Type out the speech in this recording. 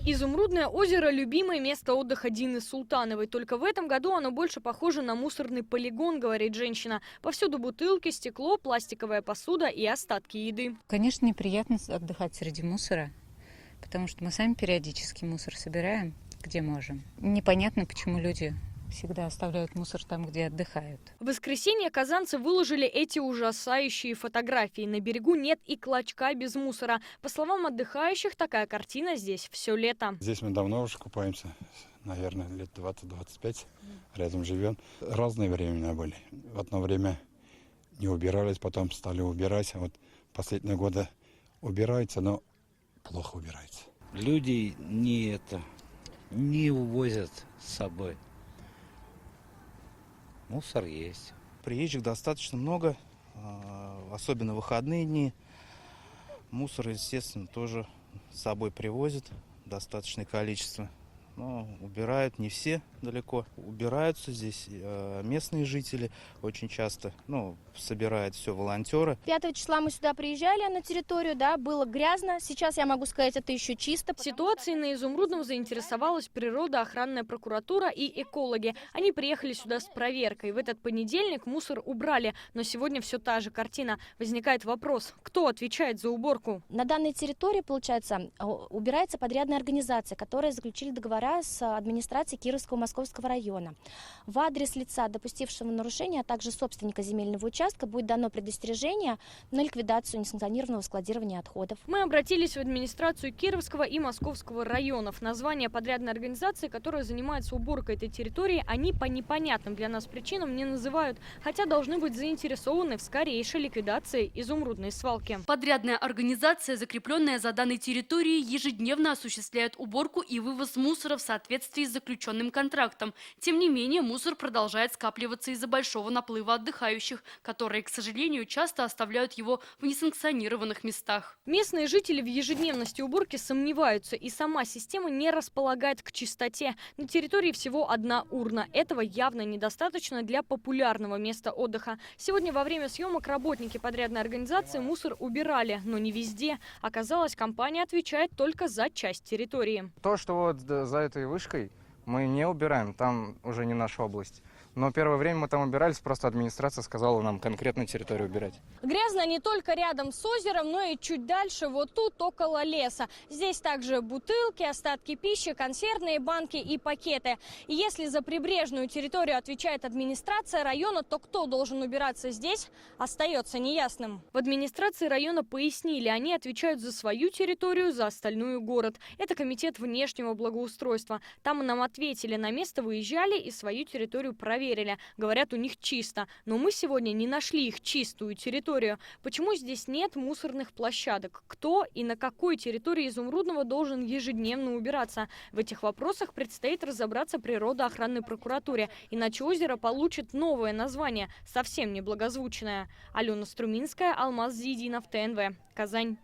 Изумрудное озеро – любимое место отдыха Дины Султановой. Только в этом году оно больше похоже на мусорный полигон, говорит женщина. Повсюду бутылки, стекло, пластиковая посуда и остатки еды. Конечно, неприятно отдыхать среди мусора, потому что мы сами периодически мусор собираем, где можем. Непонятно, почему люди всегда оставляют мусор там, где отдыхают. В воскресенье казанцы выложили эти ужасающие фотографии. На берегу нет и клочка без мусора. По словам отдыхающих, такая картина здесь все лето. Здесь мы давно уже купаемся, наверное, лет 20-25, рядом живем. Разные времена были. В одно время не убирались, потом стали убирать. Вот последние годы убирается, но плохо убирается. Люди не увозят с собой. Мусор есть. Приезжих достаточно много, особенно в выходные дни. Мусор, естественно, тоже с собой привозят достаточное количество. Но убирают не все далеко. Убираются здесь местные жители очень часто. Собирают все волонтеры. 5 числа мы сюда приезжали на территорию, да, было грязно. Сейчас я могу сказать, это еще чисто. Ситуацией на Изумрудном заинтересовалась природоохранная прокуратура и экологи. Они приехали сюда с проверкой. В этот понедельник мусор убрали, но сегодня все та же картина. Возникает вопрос, кто отвечает за уборку? На данной территории, получается, убирается подрядная организация, которая заключили договора с администрацией Кировского Московского района. В адрес лица, допустившего нарушения, а также собственника земельного участка будет дано предостережение на ликвидацию несанкционированного складирования отходов. Мы обратились в администрацию Кировского и Московского районов. Название подрядной организации, которая занимается уборкой этой территории, они по непонятным для нас причинам не называют, хотя должны быть заинтересованы в скорейшей ликвидации изумрудной свалки. Подрядная организация, закрепленная за данной территорией, ежедневно осуществляет уборку и вывоз мусора в соответствии с заключенным контрактом. Тем не менее, мусор продолжает скапливаться из-за большого наплыва отдыхающих, которые, к сожалению, часто оставляют его в несанкционированных местах. Местные жители в ежедневности уборки сомневаются, и сама система не располагает к чистоте. На территории всего одна урна. Этого явно недостаточно для популярного места отдыха. Сегодня во время съемок работники подрядной организации мусор убирали, но не везде. Оказалось, компания отвечает только за часть территории. То, что вот за этой вышкой мы не убираем, там уже не наша область. Но первое время мы там убирались, просто администрация сказала нам конкретно территорию убирать. Грязно не только рядом с озером, но и чуть дальше, вот тут, около леса. Здесь также бутылки, остатки пищи, консервные банки и пакеты. И если за прибрежную территорию отвечает администрация района, то кто должен убираться здесь, остается неясным. В администрации района пояснили, они отвечают за свою территорию, за остальную город. Это комитет внешнего благоустройства. Там нам ответили, на место выезжали и свою территорию проверили. Говорят, у них чисто. Но мы сегодня не нашли их чистую территорию. Почему здесь нет мусорных площадок? Кто и на какой территории Изумрудного должен ежедневно убираться? В этих вопросах предстоит разобраться природоохранной прокуратуре. Иначе озеро получит новое название, совсем неблагозвучное. Алена Струминская, Алмаз Зидинов, ТНВ. Казань.